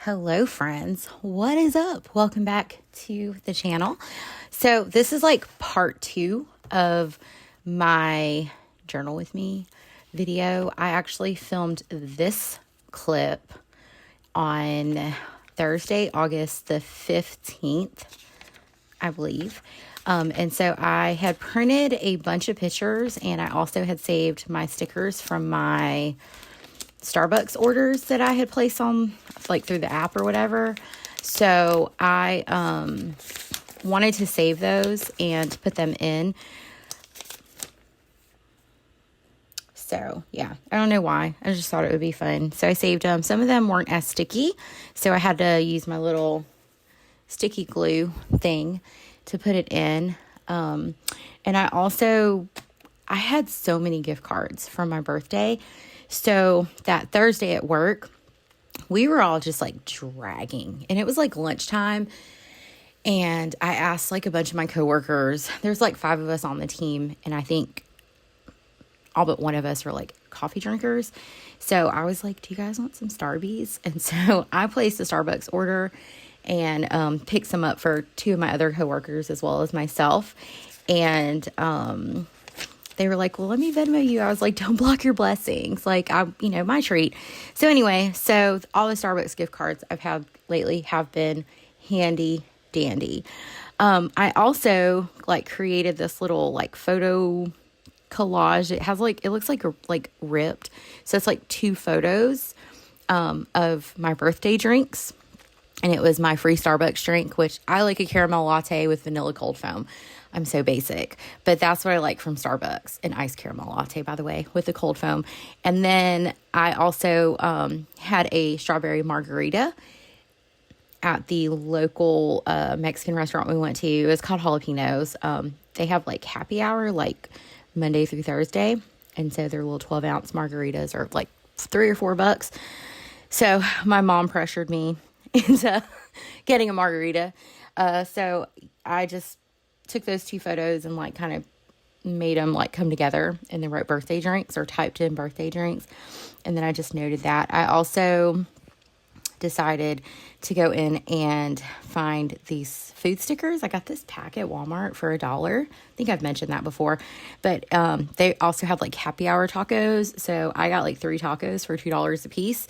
Hello friends, what is up? Welcome back to the channel. So this is like part 2 of my journal with me video. I actually filmed this clip on Thursday, August the 15th, I believe. And so I had printed a bunch of pictures, and I also had saved my stickers from my Starbucks orders that I had placed on like through the app or whatever. So I wanted to save those and put them in. So yeah, I don't know why. I just thought it would be fun. So I saved them. Some of them weren't as sticky, so I had to use my little sticky glue thing to put it in. And I had so many gift cards from my birthday. So that Thursday at work, we were all just like dragging, and it was like lunchtime. And I asked like a bunch of my coworkers, there's like 5 of us on the team, and I think all but one of us are like coffee drinkers. So I was like, do you guys want some Starbies? And so I placed a Starbucks order and picked some up for 2 of my other coworkers as well as myself. And they were like, well, let me Venmo you. I was like, don't block your blessings. Like, my treat. So anyway, so all the Starbucks gift cards I've had lately have been handy dandy. I also like created this little like photo collage. It has like, it looks like ripped. So it's like 2 photos of my birthday drinks. And it was my free Starbucks drink, which I like a caramel latte with vanilla cold foam. I'm so basic, but that's what I like from Starbucks. An iced caramel latte, by the way, with the cold foam. And then I also had a strawberry margarita at the local Mexican restaurant we went to. It's called Jalapenos. They have like happy hour, like Monday through Thursday. And so their little 12-ounce margaritas are like $3 or $4. So my mom pressured me into getting a margarita. So I just took those 2 photos and like kind of made them like come together, and then wrote birthday drinks or typed in birthday drinks. And then I just noted that. I also decided to go in and find these food stickers. I got this pack at Walmart for $1. I think I've mentioned that before, but they also have like happy hour tacos. So I got like 3 tacos for $2 a piece.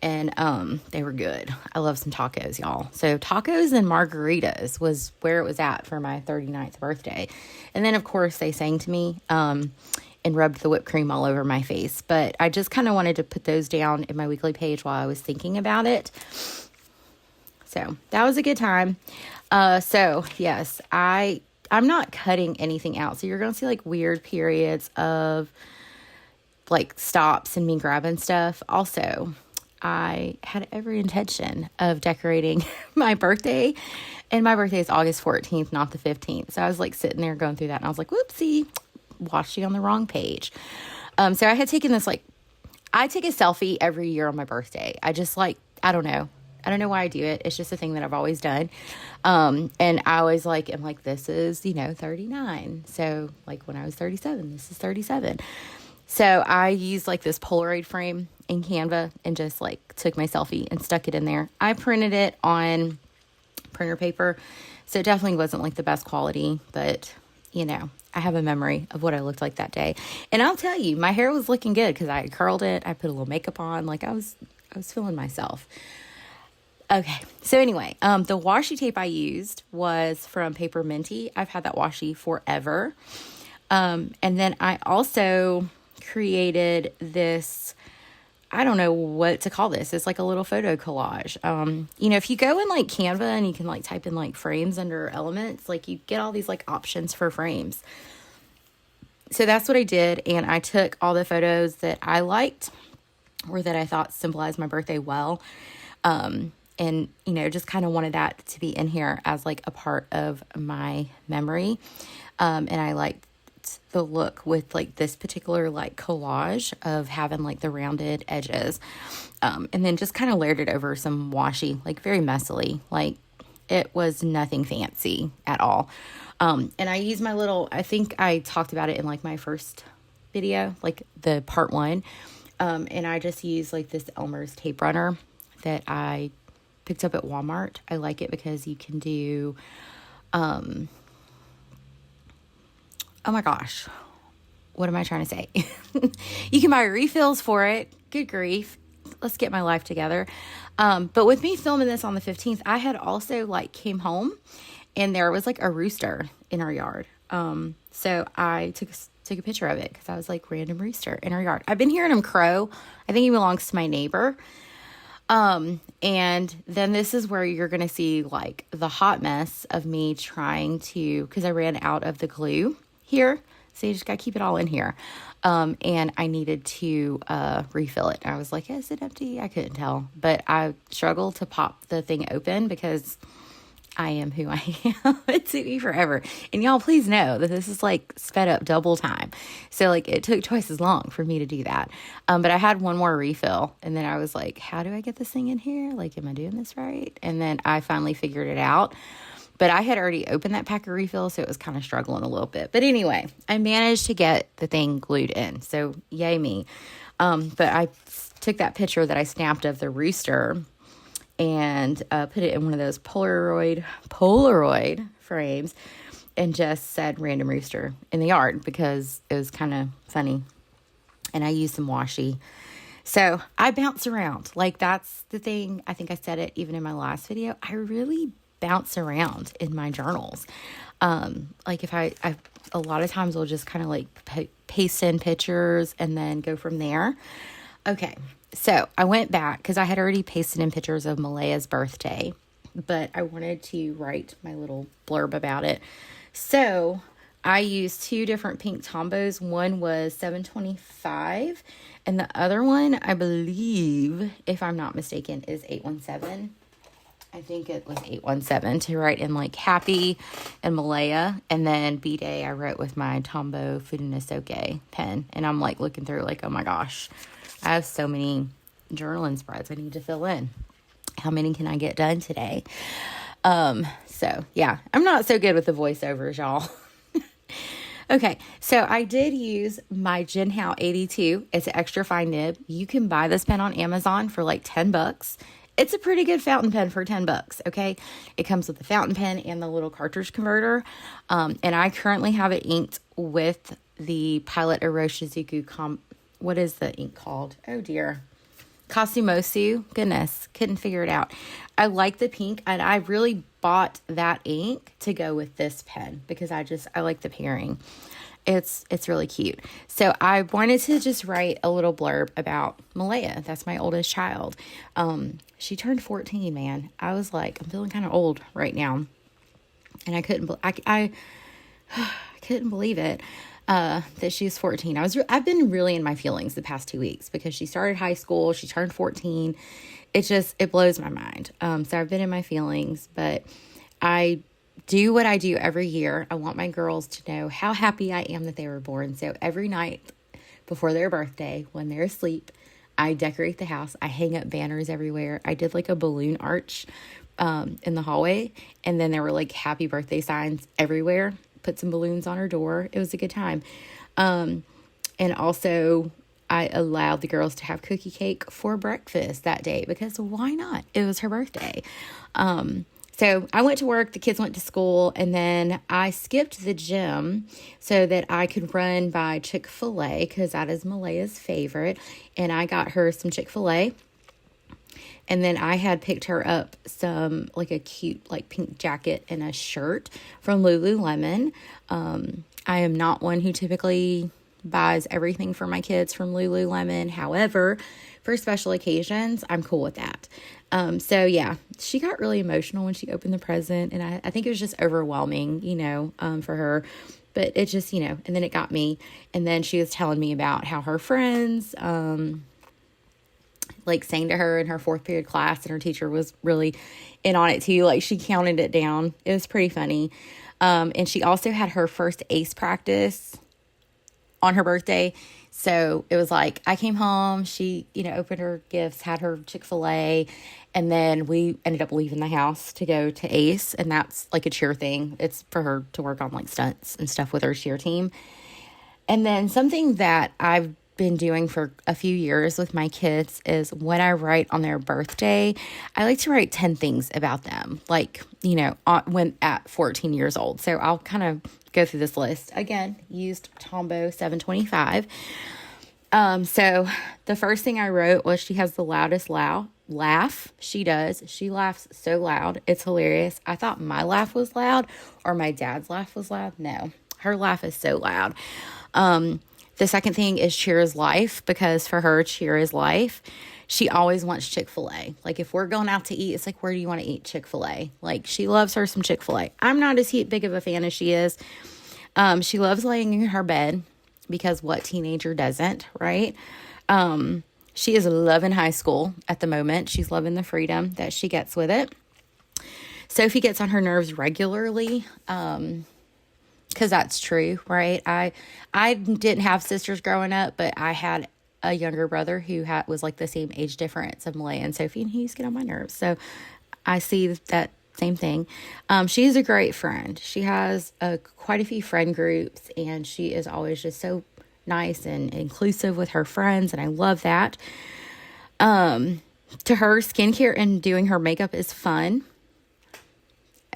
And they were good. I love some tacos, y'all. So tacos and margaritas was where it was at for my 39th birthday. And then, of course, they sang to me and rubbed the whipped cream all over my face. But I just kind of wanted to put those down in my weekly page while I was thinking about it. So that was a good time. So, yes, I'm not cutting anything out. So you're going to see, like, weird periods of, like, stops and me grabbing stuff. Also, I had every intention of decorating my birthday, and my birthday is August 14th, not the 15th. So I was like sitting there going through that, and I was like, whoopsie, watching on the wrong page. So I had taken this, like, I take a selfie every year on my birthday. I just like, I don't know why I do it. It's just a thing that I've always done. And I always like, am like, this is, 39. So like when I was 37, this is 37. So I used like this Polaroid frame in Canva and just like took my selfie and stuck it in there. I printed it on printer paper, so it definitely wasn't like the best quality, but I have a memory of what I looked like that day. And I'll tell you, my hair was looking good because I had curled it. I put a little makeup on, like I was feeling myself. Okay, so anyway, the washi tape I used was from Paper Minty. I've had that washi forever. And then I also created this, I don't know what to call this. It's like a little photo collage. If you go in like Canva and you can like type in like frames under elements, like you get all these like options for frames. So that's what I did. And I took all the photos that I liked or that I thought symbolized my birthday well. And just kind of wanted that to be in here as like a part of my memory. And I liked the look with like this particular like collage of having like the rounded edges, and then just kind of layered it over some washi, like very messily. Like it was nothing fancy at all. And I used my little, I think I talked about it in like my first video, like the part 1. And I just used like this Elmer's tape runner that I picked up at Walmart. I like it because you can do, oh my gosh, what am I trying to say? You can buy refills for it. Good grief. Let's get my life together. But with me filming this on the 15th, I had also like came home and there was like a rooster in our yard. So I took a picture of it because I was like, random rooster in our yard. I've been hearing him crow. I think he belongs to my neighbor. And then this is where you're going to see like the hot mess of me trying to, because I ran out of the glue here. So you just got to keep it all in here. And I needed to refill it. I was like, is it empty? I couldn't tell. But I struggled to pop the thing open because I am who I am. It took me forever. And y'all, please know that this is like sped up double time. So like it took twice as long for me to do that. But I had one more refill. And then I was like, how do I get this thing in here? Like, am I doing this right? And then I finally figured it out. But I had already opened that pack of refills, so it was kind of struggling a little bit. But anyway, I managed to get the thing glued in. So yay me. But I took that picture that I snapped of the rooster and put it in one of those Polaroid frames and just said random rooster in the yard because it was kind of funny. And I used some washi. So I bounce around. Like that's the thing. I think I said it even in my last video. I really bounce around in my journals. Like if I a lot of times will just kind of like paste in pictures and then go from there. Okay. So I went back because I had already pasted in pictures of Malaya's birthday, but I wanted to write my little blurb about it. So I used two different pink Tombos. One was 725 and the other one, I believe, if I'm not mistaken, is 817. I think it was 817 to write in like happy and Malaya. And then B-Day I wrote with my Tombow Furunosuke pen. And I'm like looking through like, oh my gosh, I have so many journaling spreads I need to fill in. How many can I get done today? So yeah, I'm not so good with the voiceovers, y'all. Okay, so I did use my Jinhao 82. It's an extra fine nib. You can buy this pen on Amazon for like $10. It's a pretty good fountain pen for $10, okay? It comes with the fountain pen and the little cartridge converter. And I currently have it inked with the Pilot Iroshizuku what is the ink called? Oh dear. Kasumosu. Goodness, couldn't figure it out. I like the pink and I really bought that ink to go with this pen because I like the pairing. It's really cute. So I wanted to just write a little blurb about Malaya. That's my oldest child. She turned 14, man. I was like, I'm feeling kind of old right now. And I couldn't believe it. That she's 14. I've been really in my feelings the past 2 weeks because she started high school. She turned 14. It blows my mind. So I've been in my feelings, but I do what I do every year. I want my girls to know how happy I am that they were born. So every night before their birthday, when they're asleep, I decorate the house. I hang up banners everywhere. I did like a balloon arch, in the hallway. And then there were like happy birthday signs everywhere. Put some balloons on her door. It was a good time. And also I allowed the girls to have cookie cake for breakfast that day because why not? It was her birthday. So I went to work, the kids went to school, and then I skipped the gym so that I could run by Chick-fil-A because that is Malaya's favorite. And I got her some Chick-fil-A. And then I had picked her up some, like a cute, like pink jacket and a shirt from Lululemon. I am not one who typically buys everything for my kids from Lululemon. However, for special occasions, I'm cool with that. So yeah, she got really emotional when she opened the present. And I think it was just overwhelming, for her. But it just, and then it got me. And then she was telling me about how her friends, like sang to her in her fourth period class, and her teacher was really in on it too. Like she counted it down. It was pretty funny. And she also had her first ACE practice on her birthday. So it was like, I came home, she, opened her gifts, had her Chick-fil-A, and then we ended up leaving the house to go to ACE. And that's like a cheer thing. It's for her to work on like stunts and stuff with her cheer team. And then something that I've been doing for a few years with my kids is when I write on their birthday, I like to write 10 things about them, like, when at 14 years old. So I'll kind of go through this list. Again, used Tombow 725. So the first thing I wrote was she has the loudest laugh. She does. She laughs so loud. It's hilarious. I thought my laugh was loud or my dad's laugh was loud. No, her laugh is so loud. The second thing is cheer is life, because for her, cheer is life. She always wants Chick-fil-A. Like if we're going out to eat, it's like, where do you want to eat? Chick-fil-A. Like she loves her some Chick-fil-A. I'm not as big of a fan as she is. She loves laying in her bed, because what teenager doesn't, right? She is loving high school at the moment. She's loving the freedom that she gets with it. Sophie gets on her nerves regularly, because that's true, right? I didn't have sisters growing up, but I had a younger brother who was like the same age difference of Malaya and Sophie, and he used to get on my nerves. So I see that same thing. She's a great friend. She has quite a few friend groups, and she is always just so nice and inclusive with her friends, and I love that. To her, skincare and doing her makeup is fun.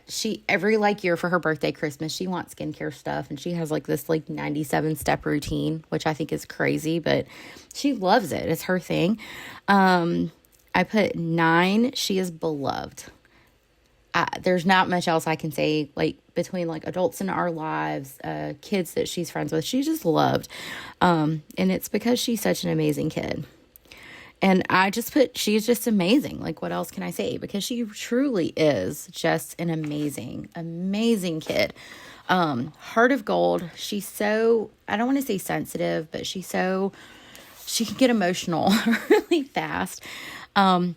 She every year for her birthday, Christmas, she wants skincare stuff, and she has this 97 step routine, which I think is crazy, but she loves it. It's her thing. I put 9. She is beloved. There's not much else I can say, between adults in our lives, kids that she's friends with, she's just loved. And it's because she's such an amazing kid. And I just put, she's just amazing. What else can I say? Because she truly is just an amazing, amazing kid. Heart of gold. She's so, I don't want to say sensitive, but she can get emotional really fast. And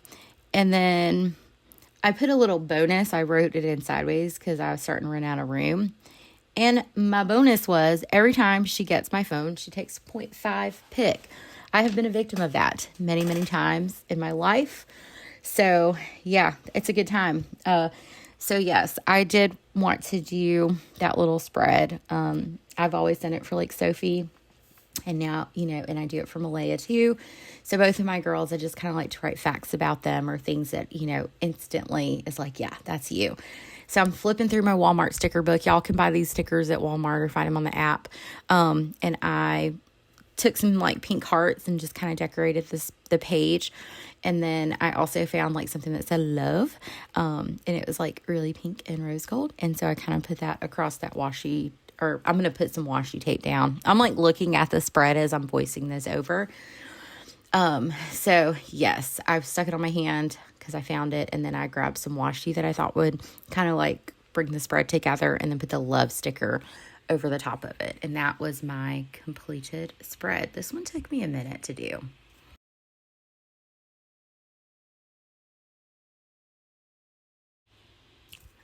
then I put a little bonus. I wrote it in sideways because I was starting to run out of room. And my bonus was every time she gets my phone, she takes 0.5 pic. I have been a victim of that many, many times in my life. So yeah, it's a good time. So yes, I did want to do that little spread. I've always done it for Sophie, and now, and I do it for Malaya too. So both of my girls, I just kind of like to write facts about them or things that, instantly is yeah, that's you. So I'm flipping through my Walmart sticker book. Y'all can buy these stickers at Walmart or find them on the app. And I took some pink hearts and just kind of decorated the page. And then I also found something that said love. And it was really pink and rose gold. And so I kind of put that across that washi, or I'm going to put some washi tape down. I'm looking at the spread as I'm voicing this over. So yes, I've stuck it on my hand because I found it. And then I grabbed some washi that I thought would kind of bring the spread together, and then put the love sticker over the top of it. And that was my completed spread. This one took me a minute to do.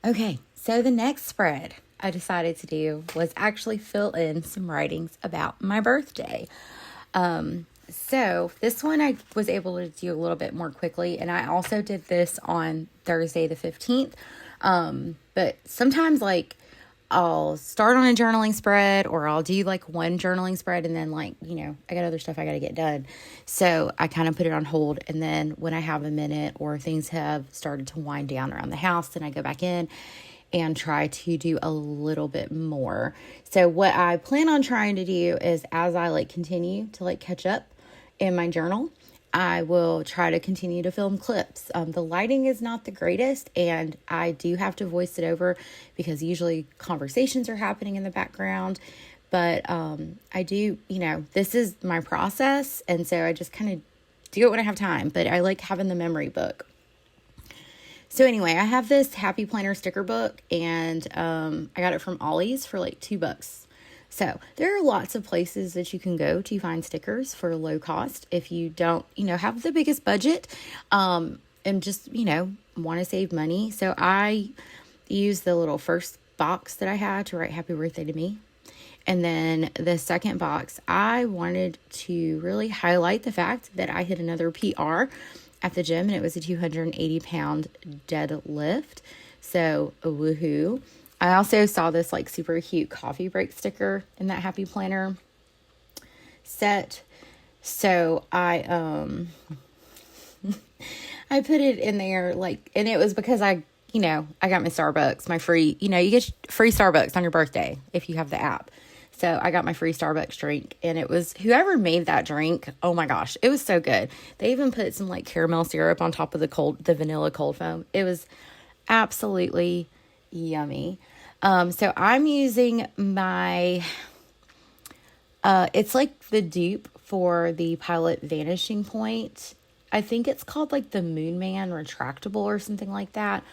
Okay, so the next spread I decided to do was actually fill in some writings about my birthday. So this one I was able to do a little bit more quickly, and I also did this on Thursday the 15th. But sometimes I'll start on a journaling spread, or I'll do one journaling spread, and then I got other stuff I got to get done. So I kind of put it on hold. And then when I have a minute or things have started to wind down around the house, then I go back in and try to do a little bit more. So what I plan on trying to do is, as I continue to catch up in my journal, I will try to continue to film clips. The lighting is not the greatest, and I do have to voice it over because usually conversations are happening in the background. But I do, this is my process, and so I just kind of do it when I have time. But I like having the memory book. So anyway, I have this Happy Planner sticker book, and I got it from Ollie's for $2. So there are lots of places that you can go to find stickers for low cost if you don't, have the biggest budget, and just, want to save money. So I used the little first box that I had to write happy birthday to me. And then the second box, I wanted to really highlight the fact that I hit another PR at the gym, and it was a 280-pound deadlift. So woohoo. I also saw this super cute coffee break sticker in that Happy Planner set. So I put it in there, like, and it was because I got my Starbucks, my free, you get free Starbucks on your birthday if you have the app. So I got my free Starbucks drink, and it was whoever made that drink. Oh my gosh, it was so good. They even put some like caramel syrup on top of the vanilla cold foam. It was absolutely yummy. So I'm using my, it's like the dupe for the Pilot Vanishing Point. I think it's called like the Moon Man Retractable or something like that.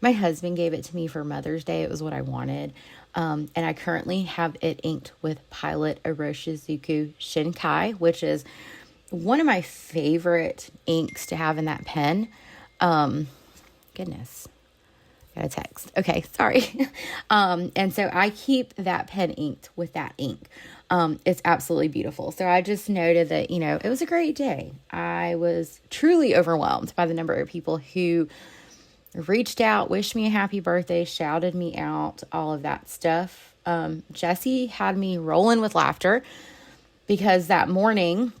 My husband gave it to me for Mother's Day. It was what I wanted. And I currently have it inked with Pilot Iroshizuku Shinkai, which is one of my favorite inks to have in that pen. Goodness. Got a text. Okay, sorry. And so I keep that pen inked with that ink. It's absolutely beautiful. So I just noted that, it was a great day. I was truly overwhelmed by the number of people who reached out, wished me a happy birthday, shouted me out, all of that stuff. Jesse had me rolling with laughter because that morning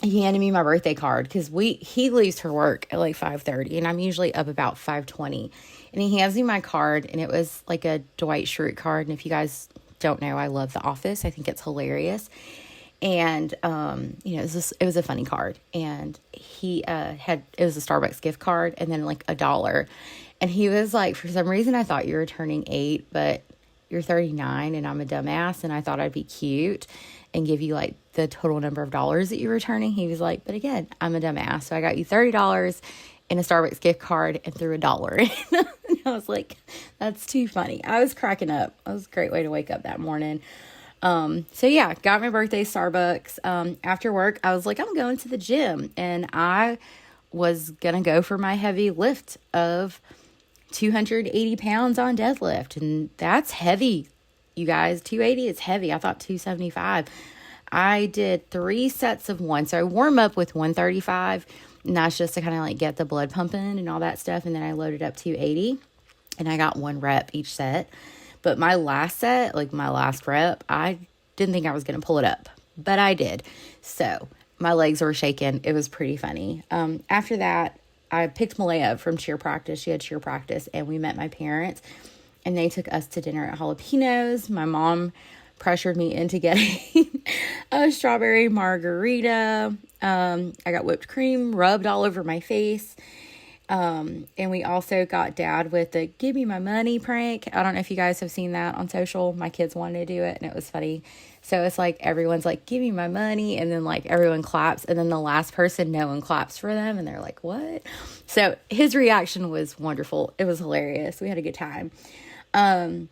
he handed me my birthday card because he leaves for work at like 5:30 and I'm usually up about 5:20, and he hands me my card, and it was like a Dwight Schrute card. And if you guys don't know, I love The Office. I think it's hilarious. And, it was a funny card, and it was a Starbucks gift card and then like $1. And he was like, for some reason, I thought you were turning 8, but you're 39 and I'm a dumbass. And I thought I'd be cute and give you like the total number of dollars that you're returning. He was like, but again, I'm a dumbass. So I got you $30 in a Starbucks gift card and threw $1 in. And I was like, that's too funny. I was cracking up. It was a great way to wake up that morning. So yeah, got my birthday Starbucks. After work, I was like, I'm going to the gym, and I was going to go for my heavy lift of 280 pounds on deadlift. And that's heavy, you guys. 280 is heavy. I thought 275. I did 3 sets of 1. So I warm up with 135, and that's just to kind of like get the blood pumping and all that stuff. And then I loaded up 280, and I got 1 rep each set. But my last set, like my last rep, I didn't think I was going to pull it up, but I did. So my legs were shaking. It was pretty funny. After that, I picked Malaya up from cheer practice. She had cheer practice, and we met my parents, and they took us to dinner at Jalapenos. My mom pressured me into getting a strawberry margarita. I got whipped cream rubbed all over my face. And we also got Dad with the give me my money prank. I don't know if you guys have seen that on social. My kids wanted to do it, and it was funny. So it's like everyone's like, give me my money, and then like everyone claps, and then the last person, no one claps for them, and they're like, what? So his reaction was wonderful. It was hilarious. We had a good time. And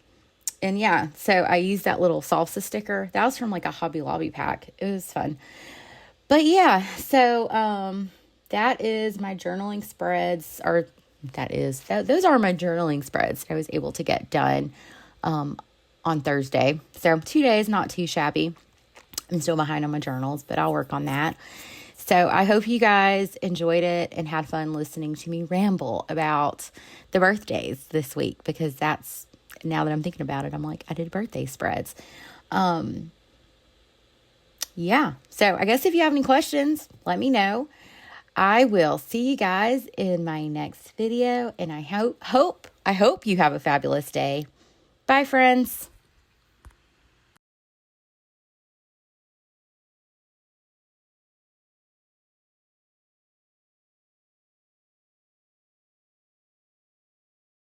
yeah, so I used that little salsa sticker. That was from like a Hobby Lobby pack. It was fun. But yeah, so that is my journaling spreads, or those are my journaling spreads I was able to get done on Thursday. So 2 days, not too shabby. I'm still behind on my journals, but I'll work on that. So I hope you guys enjoyed it and had fun listening to me ramble about the birthdays this week, because that's, now that I'm thinking about it, I'm like, I did birthday spreads. Yeah. So I guess if you have any questions, let me know. I will see you guys in my next video, and I hope you have a fabulous day. Bye, friends.